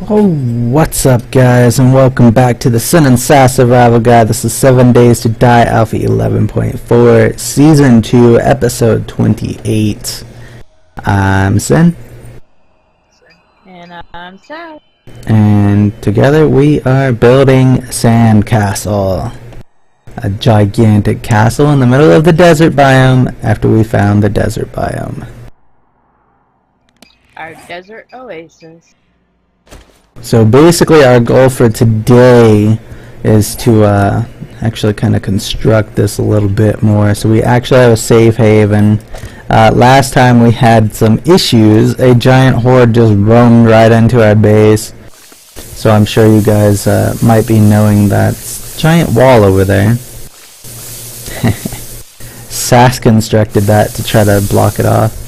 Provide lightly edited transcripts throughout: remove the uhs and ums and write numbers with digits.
Oh, what's up guys, and welcome back to the Sin and Sass Survival Guide. This is 7 Days to Die Alpha 11.4, Season 2, Episode 28. I'm Sin. And I'm Sass. And together we are building Sand Castle. A gigantic castle in the middle of the desert biome after we found the desert biome. Our desert oasis. So basically our goal for today is to actually kind of construct this a little bit more. So we actually have a safe haven. Last time we had some issues. A giant horde just roamed right into our base. So I'm sure you guys might be knowing that giant wall over there. Sass constructed that to try to block it off.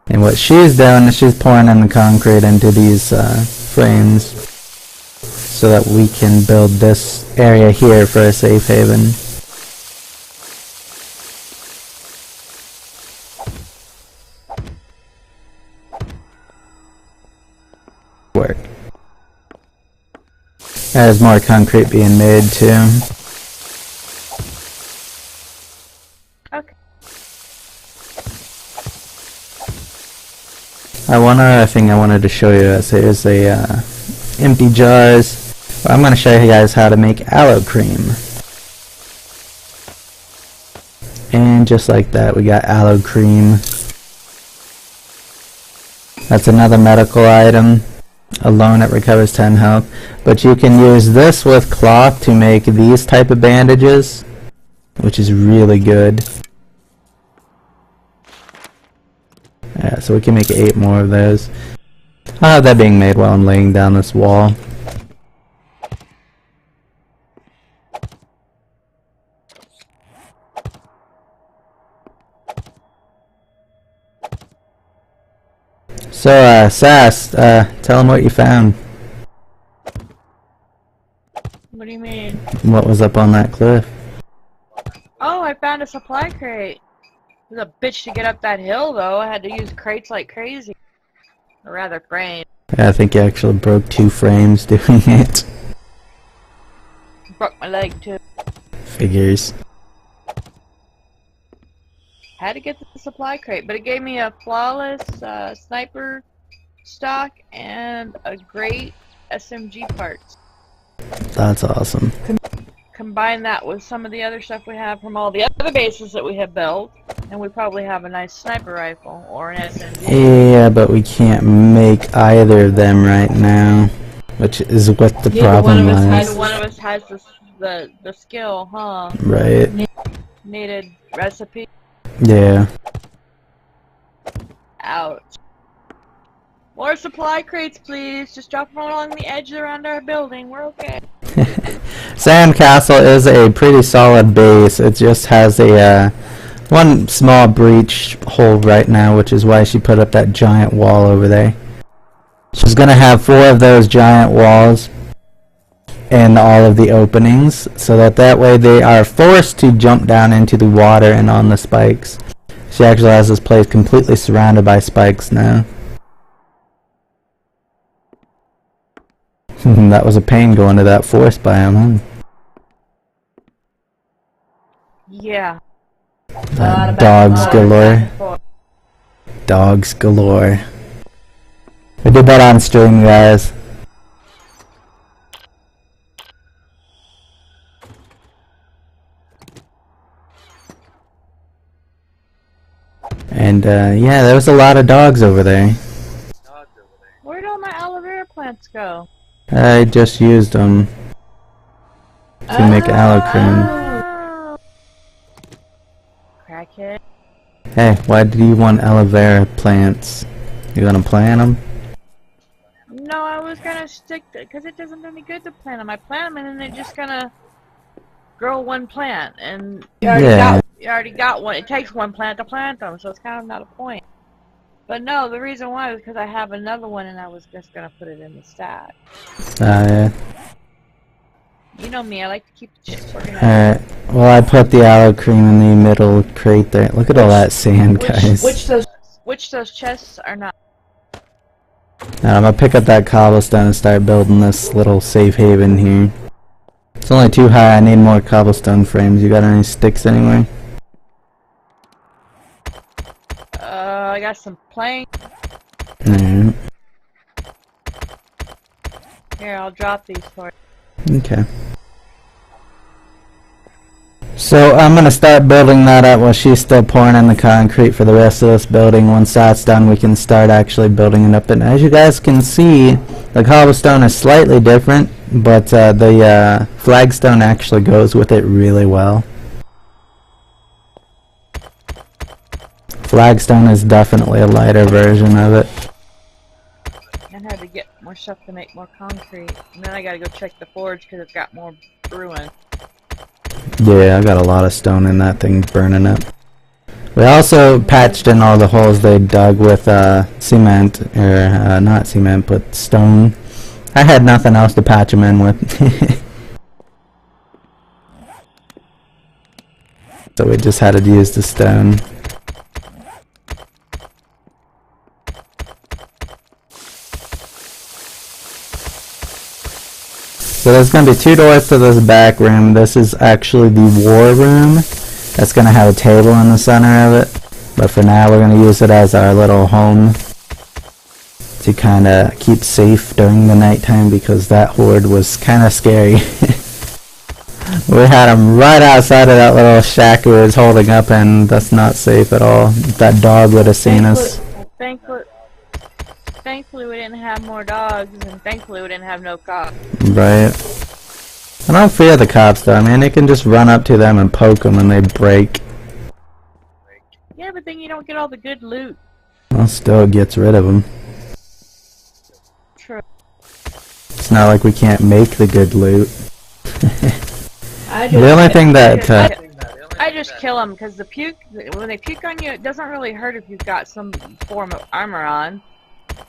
And what she's doing is she's pouring in the concrete into these frames so that we can build this area here for a safe haven. Work. There's more concrete being made too. Okay. One other thing I wanted to show you is empty jars. I'm going to show you guys how to make aloe cream. And just like that, we got aloe cream. That's another medical item. Alone it recovers 10 health. But you can use this with cloth to make these type of bandages, which is really good. Yeah, so we can make 8 more of those. I'll have that being made while I'm laying down this wall. So, Sass, tell them what you found. What do you mean? What was up on that cliff? Oh, I found a supply crate. It was a bitch to get up that hill, though. I had to use crates like crazy. Or rather, frames. Yeah, I think you actually broke 2 frames doing it. Broke my leg, too. Figures. Had to get the supply crate, but it gave me a flawless sniper stock and a great SMG parts. That's awesome. Combine that with some of the other stuff we have from all the other bases that we have built, and we probably have a nice sniper rifle or an SMG. Yeah, but we can't make either of them right now, which is what the problem was. Neither one of us has the skill, huh? Right. Needed recipe. Yeah. Ouch. More supply crates, please. Just drop them along the edge around our building. We're okay. Sand Castle is a pretty solid base. It just has a one small breach hole right now, which is why she put up that giant wall over there. She's gonna have 4 of those giant walls in all of the openings, so that way they are forced to jump down into the water and on the spikes. She actually has this place completely surrounded by spikes now. That was a pain going to that forest biome, huh? Yeah. Dogs galore. Dogs galore. We did that on stream, guys. And yeah, there was a lot of dogs over there. Where'd all my aloe vera plants go? I just used them to make aloe cream. Crackhead. Hey, why do you want aloe vera plants? You gonna plant them? No, I was gonna stick to, because it doesn't do any good to plant them. I plant them and then they're just gonna grow one plant, and you already got one. It takes one plant to plant them, so it's kind of not a point. But no, the reason why was because I have another one and I was just gonna put it in the stack. Yeah. You know me, I like to keep the shit organized. Alright, well I put the aloe cream in the middle crate there. Look at all that sand, guys. Which those chests are not. Now I'm gonna pick up that cobblestone and start building this little safe haven here. It's only too high, I need more cobblestone frames. You got any sticks anywhere? I got some planks. Alright. Here, I'll drop these for you. Okay. So I'm gonna start building that up while she's still pouring in the concrete for the rest of this building. Once that's done, we can start actually building it up. And as you guys can see, the cobblestone is slightly different, but the flagstone actually goes with it really well. Flagstone is definitely a lighter version of it. I had to get more stuff to make more concrete. And then I gotta go check the forge because it's got more brewing. Yeah, I got a lot of stone in that thing burning up. We also patched in all the holes they dug with cement, or not cement, but stone. I had nothing else to patch them in with. So we just had to use the stone. So there's going to be 2 doors to this back room. This is actually the war room. That's going to have a table in the center of it. But for now we're going to use it as our little home to kind of keep safe during the nighttime, because that horde was kind of scary. We had them right outside of that little shack we was holding up, and that's not safe at all. That dog would have seen us. Thankfully we didn't have more dogs, and thankfully we didn't have no cops. Right. I don't fear the cops though. I mean, you can just run up to them and poke them and they break. Yeah, but then you don't get all the good loot. Well, still gets rid of them. True. It's not like we can't make the good loot. The only thing that... I just kill them, because the puke, when they puke on you, it doesn't really hurt if you've got some form of armor on.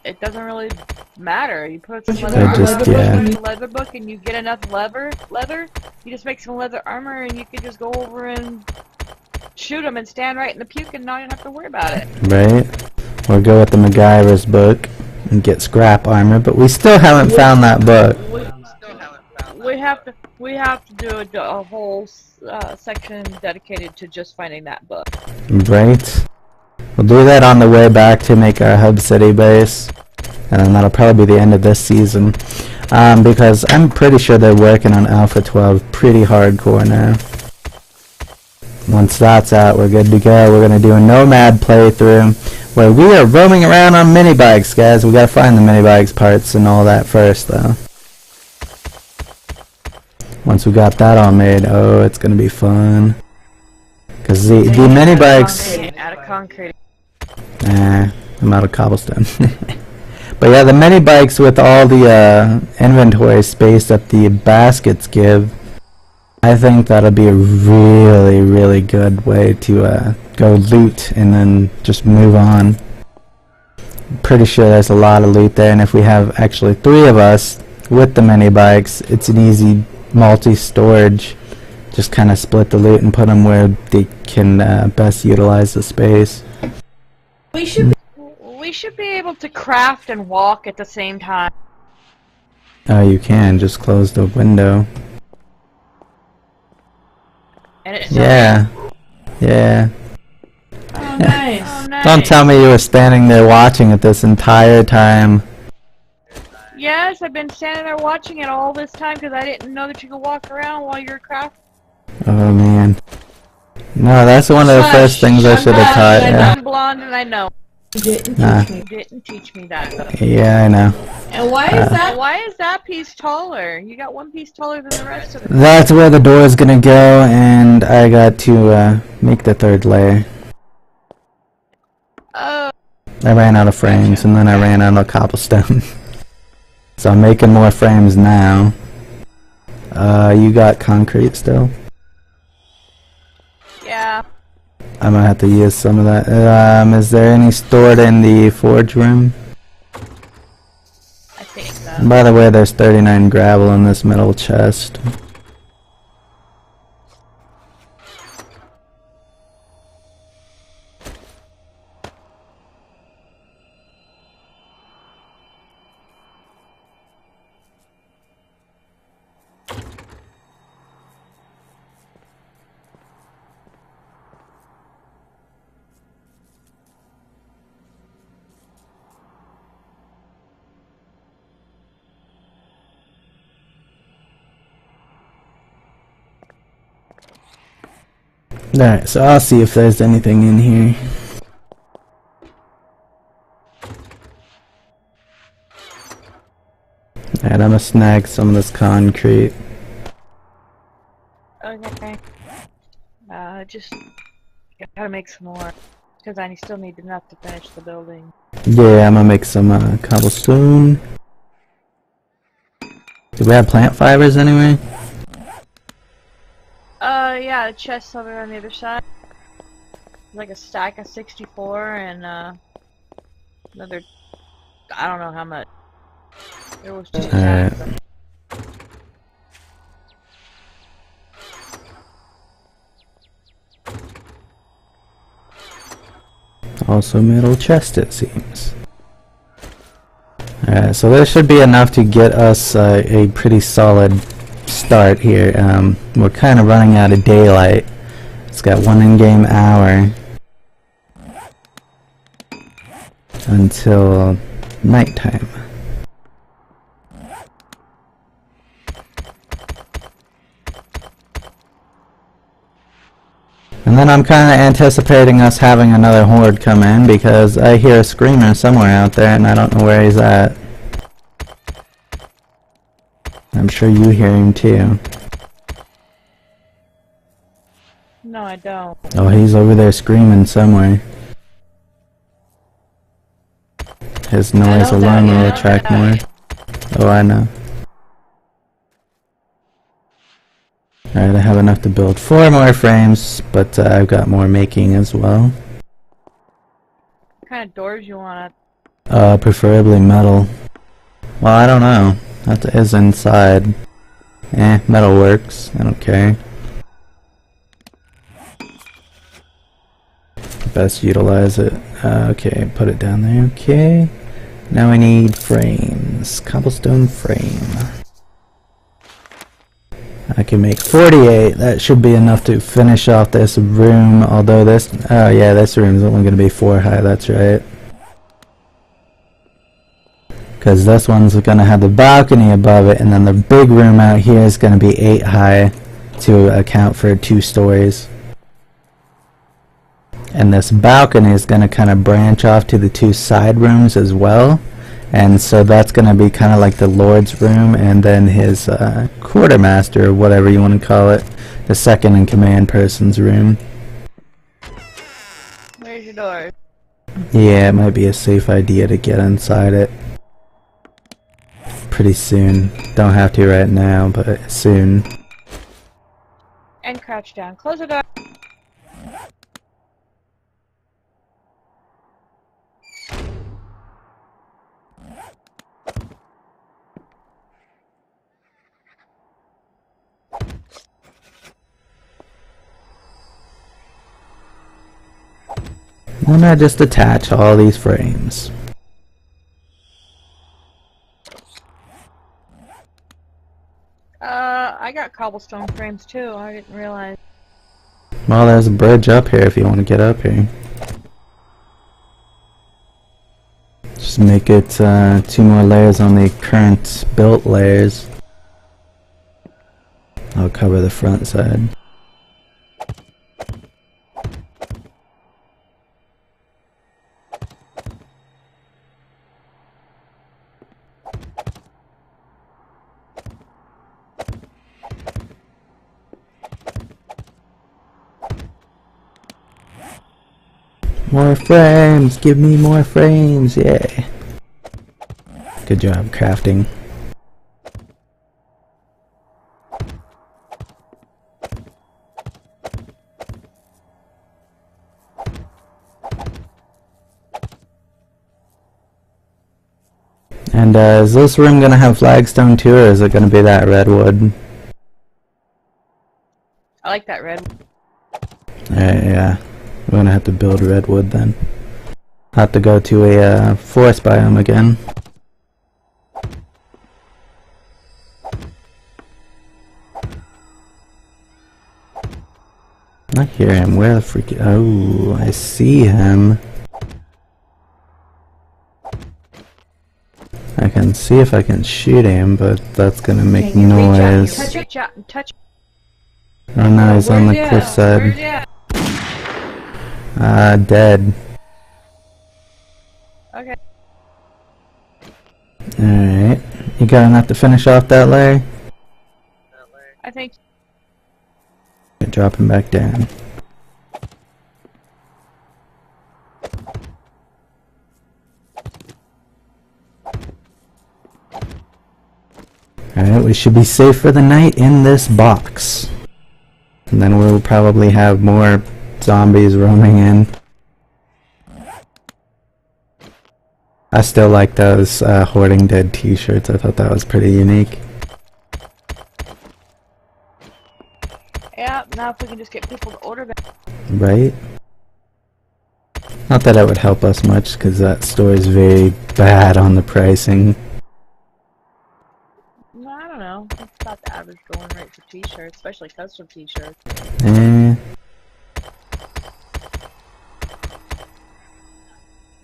It doesn't really matter. You put some leather book and you get enough leather, you just make some leather armor and you can just go over and shoot them and stand right in the puke and not even have to worry about it. Right. Or go with the MacGyver's book and get scrap armor, but we still haven't found that book. We have to do a whole section dedicated to just finding that book. Right. We'll do that on the way back to make our hub city base, and then that'll probably be the end of this season, because I'm pretty sure they're working on Alpha 12 pretty hardcore now. Once that's out, we're good to go. We're going to do a nomad playthrough where we are roaming around on mini bikes, guys. We got to find the mini bikes parts and all that first, though. Once we got that all made, oh, it's going to be fun. Because the mini bikes... Out of concrete. Nah, I'm out of cobblestone. But yeah, the mini bikes with all the inventory space that the baskets give, I think that'll be a really, really good way to go loot and then just move on. I'm pretty sure there's a lot of loot there, and if we have actually 3 of us with the mini bikes, it's an easy multi-storage. Just kind of split the loot and put them where they can best utilize the space. We should be able to craft and walk at the same time. Oh, you can just close the window. And it's yeah. Oh, nice. Oh, nice. Don't tell me you were standing there watching it this entire time. Yes, I've been standing there watching it all this time because I didn't know that you could walk around while you're crafting. Oh man. No, that's one of the first things I should have taught. Yeah. I'm blonde and I know. You didn't teach me that. Yeah, I know. And why is that? Why is that piece taller? You got one piece taller than the rest of it. That's where the door is gonna go, and I got to make the 3rd layer. Oh. I ran out of frames, and then I ran out of cobblestone. So I'm making more frames now. You got concrete still? Yeah. I'm gonna have to use some of that. Is there any stored in the forge room? I think so. By the way, there's 39 gravel in this middle chest. Alright, so I'll see if there's anything in here. Alright, I'm gonna snag some of this concrete. Okay. Just gotta make some more. Because I still need enough to finish the building. Yeah, I'm gonna make some cobblestone. Do we have plant fibers anyway? Yeah, the chest's over on the other side. Like a stack of 64 and, another, I don't know how much. There was just Alright. Also metal chest, it seems. Alright, so there should be enough to get us a pretty solid start here. We're kind of running out of daylight. It's got 1 in-game hour until nighttime. And then I'm kind of anticipating us having another horde come in because I hear a screamer somewhere out there and I don't know where he's at. I'm sure you hear him too. No, I don't. Oh, he's over there screaming somewhere. His noise alone will attract more. Oh, I know. Alright, I have enough to build 4 more frames, but I've got more making as well. What kind of doors you want? Preferably metal. Well, I don't know. That is inside. Metal works. I don't care. Best utilize it. Okay, put it down there. Okay. Now I need frames. Cobblestone frame. I can make 48. That should be enough to finish off this room. Although this, oh yeah, this room is only going to be 4 high. That's right. Because this one's going to have the balcony above it, and then the big room out here is going to be 8 high to account for 2 stories. And this balcony is going to kind of branch off to the 2 side rooms as well. And so that's going to be kind of like the Lord's room and then his quartermaster, or whatever you want to call it, the second in command person's room. Where's your door? Yeah, it might be a safe idea to get inside it pretty soon. Don't have to right now, but soon. And crouch down. Close the door. Why not just attach all these frames? I got cobblestone frames too. I didn't realize. Well, there's a bridge up here if you want to get up here. Just make it 2 more layers on the current built layers. I'll cover the front side. More frames! Give me more frames! Yay! Good job crafting. And is this room gonna have flagstone too, or is it gonna be that redwood? I like that red. Yeah. We're gonna have to build redwood then. Have to go to a forest biome again. I hear him. Where the freak? Oh, I see him. I can see if I can shoot him, but that's gonna make noise. Touch. Oh no, he's on the cliffside. Dead. Okay. Alright. You got enough to finish off that layer? I think. Drop him back down. Alright, we should be safe for the night in this box. And then we'll probably have more zombies roaming in. I still like those Hoarding Dead t-shirts. I thought that was pretty unique. Yeah, now if we can just get people to order them. Right? Not that it would help us much, because that store is very bad on the pricing. No, I don't know. It's about the average going rate for t-shirts, especially custom t-shirts.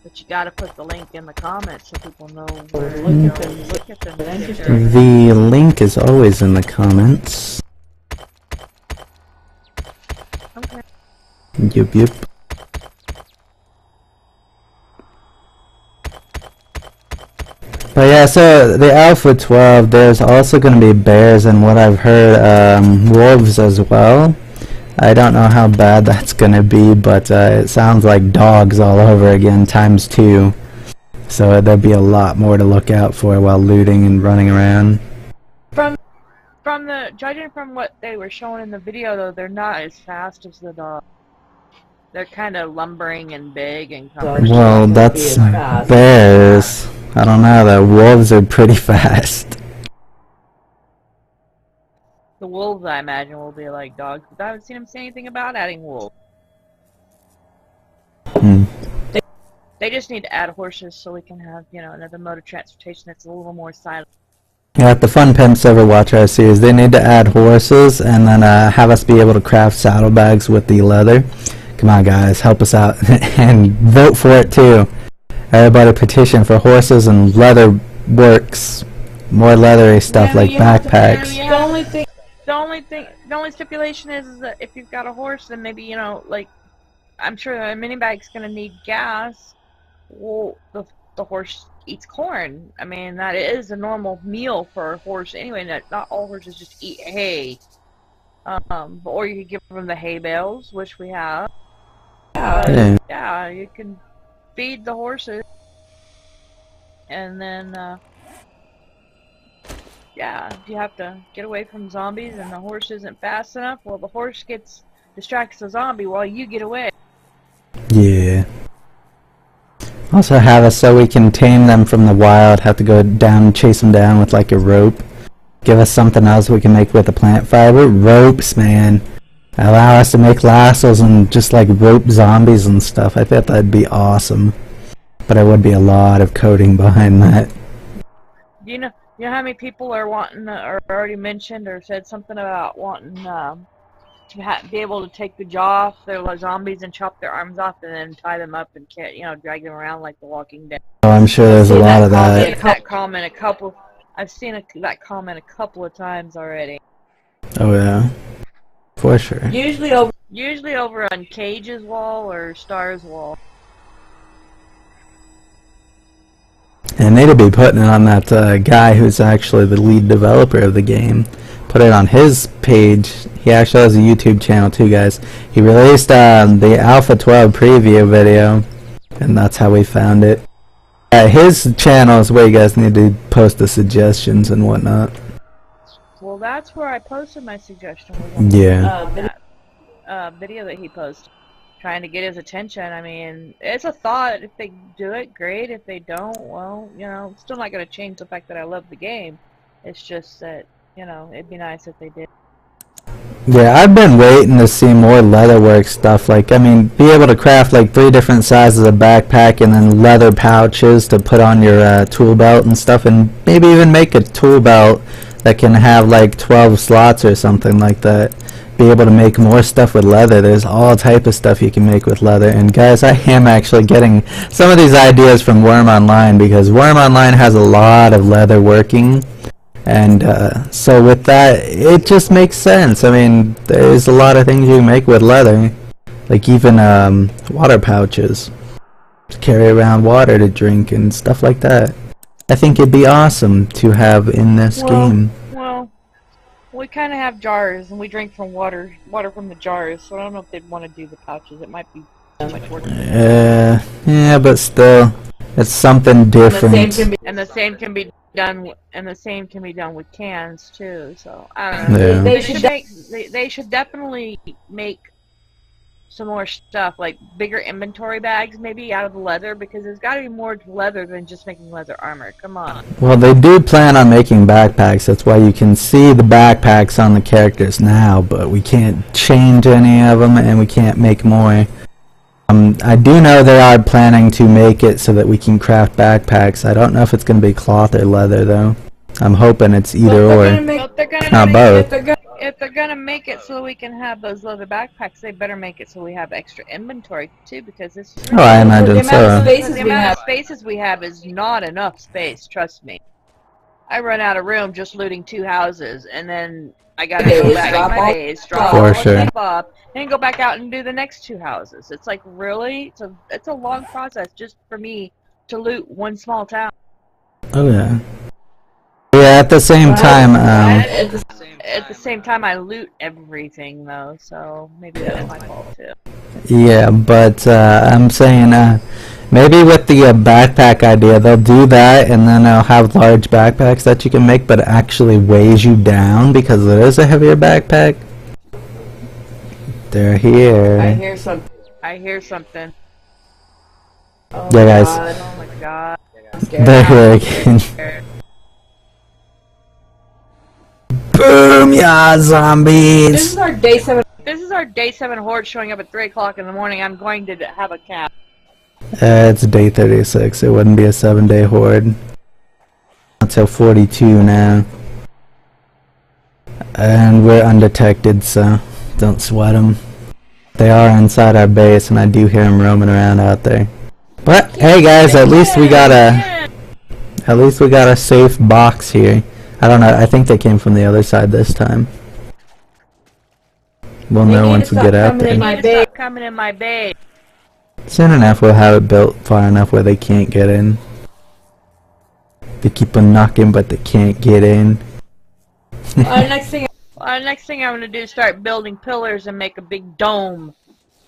But you gotta put the link in the comments so people know where to look at them. The link is always in the comments. Okay. Yup. But yeah, so the Alpha 12, there's also going to be bears and what I've heard, wolves as well. I don't know how bad that's going to be, but it sounds like dogs all over again, times 2. So there'll be a lot more to look out for while looting and running around. Judging from what they were showing in the video, though, they're not as fast as the dogs. They're kind of lumbering and big and well, that's bears. I don't know, the wolves are pretty fast. The wolves, I imagine, will be like dogs, but I haven't seen them say anything about adding wolves. They just need to add horses so we can have, you know, another mode of transportation that's a little more silent. Yeah, the Fun Pimps Overwatch I see is they need to add horses and then have us be able to craft saddlebags with the leather. Come on guys, help us out and vote for it too. Everybody petition for horses and leather works. More leathery stuff like backpacks. The only stipulation is that if you've got a horse, then maybe, you know, like, I'm sure a mini bag's gonna need gas. Well, the horse eats corn. I mean, that is a normal meal for a horse anyway. Not all horses just eat hay. Or you could give them the hay bales, which we have. Yeah, you can feed the horses. And then, yeah, if you have to get away from zombies and the horse isn't fast enough, well, the horse distracts the zombie while you get away. Yeah. Also have us so we can tame them from the wild, have to go down and chase them down with like a rope. Give us something else we can make with the plant fiber. Ropes, man. Allow us to make lassos and just like rope zombies and stuff. I bet that'd be awesome. But there would be a lot of coding behind that. You know how many people are wanting, or already mentioned or said something about wanting to be able to take the jaw off their zombies and chop their arms off and then tie them up and drag them around like The Walking Dead. Oh, I'm sure there's a lot of that. I've seen that comment a couple of times already. Oh yeah, for sure. Usually over on Cage's wall or Star's wall. And they'd be putting it on that guy who's actually the lead developer of the game. Put it on his page. He actually has a YouTube channel too, guys. He released the Alpha 12 preview video, and that's how we found it. His channel is where you guys need to post the suggestions and whatnot. Well, that's where I posted my suggestion. Yeah. Video that he posted, trying to get his attention. I mean, it's a thought. If they do it, great. If they don't, well, you know, it's still not going to change the fact that I love the game. It's just that, you know, it'd be nice if they did. Yeah, I've been waiting to see more leatherwork stuff. Like, I mean, be able to craft like 3 different sizes of backpack and then leather pouches to put on your tool belt and stuff, and maybe even make a tool belt that can have like 12 slots or something like that. Be able to make more stuff with leather. There's all type of stuff you can make with leather. And guys, I am actually getting some of these ideas from Worm Online, because Worm Online has a lot of leather working. And so with that, it just makes sense. I mean, there's a lot of things you can make with leather. Like even water pouches to carry around water to drink and stuff like that. I think it'd be awesome to have in this game. Well, we kind of have jars, and we drink from water from the jars. So I don't know if they'd want to do the pouches. It might be too much work. Yeah, but still, it's something different. And the same can be done. And the same can be done with cans too. So I don't know. Yeah. They should definitely make some more stuff, like bigger inventory bags maybe out of the leather, because there's got to be more to leather than just making leather armor. Come on. Well, they do plan on making backpacks. That's why you can see the backpacks on the characters now, but we can't change any of them and we can't make more. I do know they are planning to make it so that we can craft backpacks. I don't know if it's going to be cloth or leather though. I'm hoping it's either or. Not both. If they're gonna make it so we can have those leather backpacks, they better make it so we have extra inventory too, because this is I imagine so. The amount of spaces we have is not enough space, trust me. I run out of room just looting 2 houses, and then I gotta go back to my base, drop all the stuff up, then go back out and do the next 2 houses. It's like, really? It's a long process just for me to loot one small town. Oh yeah. Yeah, at the same time, at the same time, I loot everything though, so maybe that's my fault too. Yeah, but I'm saying maybe with the backpack idea, they'll do that, and then they'll have large backpacks that you can make, but it actually weighs you down because it is a heavier backpack. They're here. I hear something. Oh yeah, guys. Oh my god. They're here again. Boom, yeah, zombies! This is our day 7. This is our day 7 horde showing up at 3 o'clock in the morning. I'm going to have a cap. It's day 36. It wouldn't be a 7-day horde until 42 now, and we're undetected, so don't sweat them. They are inside our base, and I do hear them roaming around out there. But hey, guys, at least we got a safe box here. I don't know, I think they came from the other side this time. We'll know once we get out there. Stop coming in my base. Soon enough we'll have it built far enough where they can't get in. They keep on knocking but they can't get in. Next thing I'm going to do is start building pillars and make a big dome.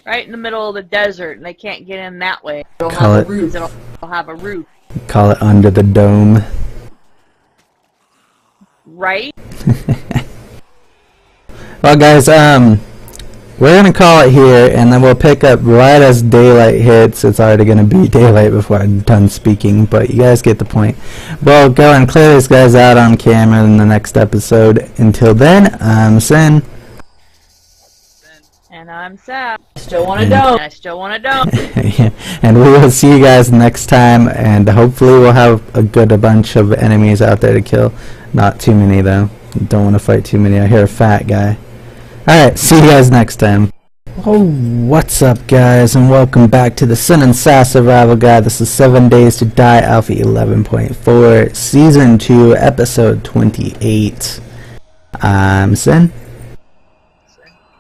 Right in the middle of the desert, and they can't get in that way. It'll have a roof. Call it under the dome. Right? Well, guys, we're gonna call it here, and then we'll pick up right as daylight hits. It's already gonna be daylight before I'm done speaking, but you guys get the point. We'll go and clear these guys out on camera in the next episode. Until then, I'm Sin. And I'm Sab. I still want a dome. Yeah. And we will see you guys next time, and hopefully we'll have a bunch of enemies out there to kill. Not too many though. Don't want to fight too many. I hear a fat guy. Alright, see you guys next time. Oh, what's up guys, and welcome back to the Sin and Sass Survival Guide. This is 7 Days to Die Alpha 11.4, Season 2, Episode 28. I'm Sin.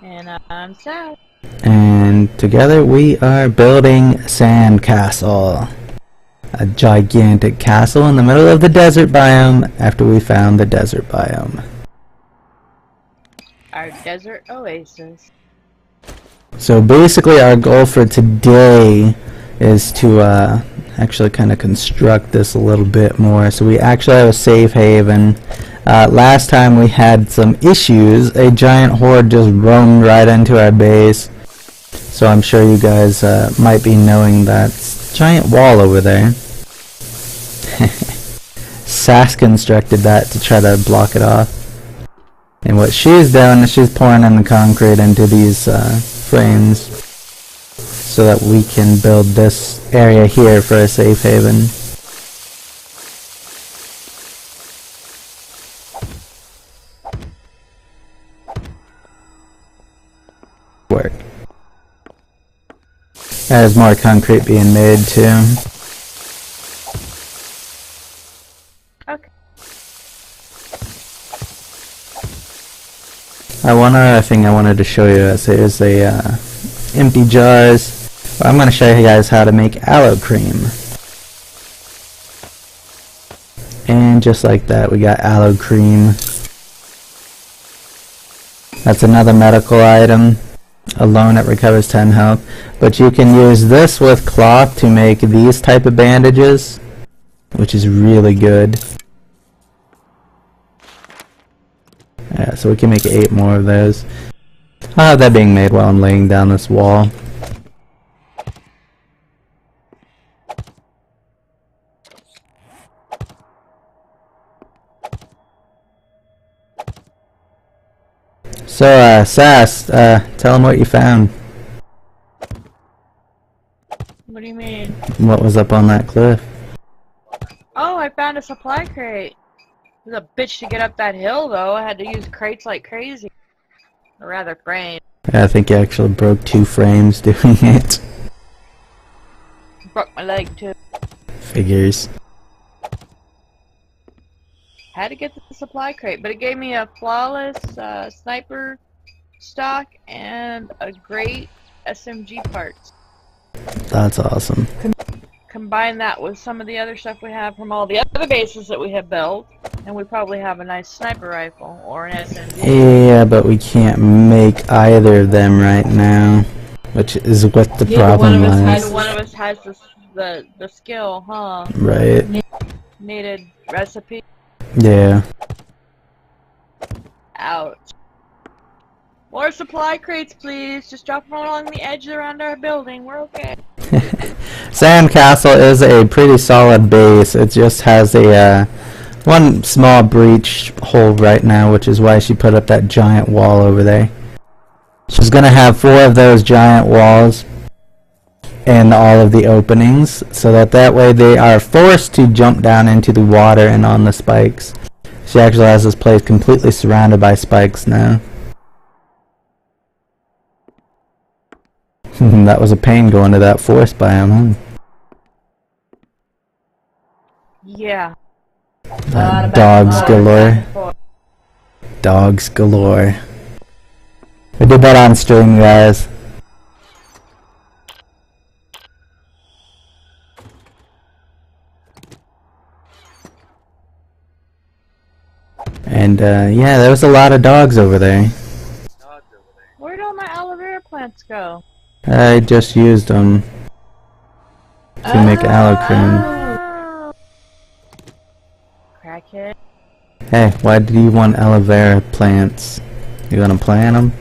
And I'm Sab. And together we are building Sand Castle. A gigantic castle in the middle of the desert biome after we found the desert biome. Our desert oasis. So basically our goal for today is to actually kind of construct this a little bit more. So we actually have a safe haven. Last time we had some issues. A giant horde just roamed right into our base. So I'm sure you guys might be knowing that giant wall over there. Sass constructed that to try to block it off. And what she's doing is she's pouring in the concrete into these frames so that we can build this area here for a safe haven. Work. There's more concrete being made too. Okay. One other thing I wanted to show you is there's a empty jars. But I'm going to show you guys how to make aloe cream. And just like that, we got aloe cream. That's another medical item. Alone it recovers 10 health. But you can use this with cloth to make these type of bandages, which is really good. Yeah, so we can make 8 more of those. I'll have that being made while I'm laying down this wall. So, Sass, tell them what you found. What do you mean? What was up on that cliff? Oh, I found a supply crate. It was a bitch to get up that hill, though. I had to use crates like crazy. Or rather, frames. Yeah, I think you actually broke 2 frames doing it. Broke my leg, too. Figures. Had to get the supply crate, but it gave me a flawless sniper stock and a great SMG parts. That's awesome. Combine that with some of the other stuff we have from all the other bases that we have built, and we probably have a nice sniper rifle or an SMG. Yeah, but we can't make either of them right now, which is what the problem was. One of us has the skill, huh? Right. Needed recipe. Yeah. Ouch. More supply crates, please. Just drop them along the edge around our building. We're okay. Sandcastle is a pretty solid base. It just has a one small breach hole right now, which is why she put up that giant wall over there. She's gonna have 4 of those giant walls in all of the openings, so that way they are forced to jump down into the water and on the spikes. She actually has this place completely surrounded by spikes now. That was a pain going to that forest biome, huh? Yeah. Dogs galore. Dogs galore. We did that on stream, guys. And yeah, there was a lot of dogs over there. Where'd all my aloe vera plants go? I just used them to make aloe cream. Crackhead. Hey, why do you want aloe vera plants? You gonna plant them?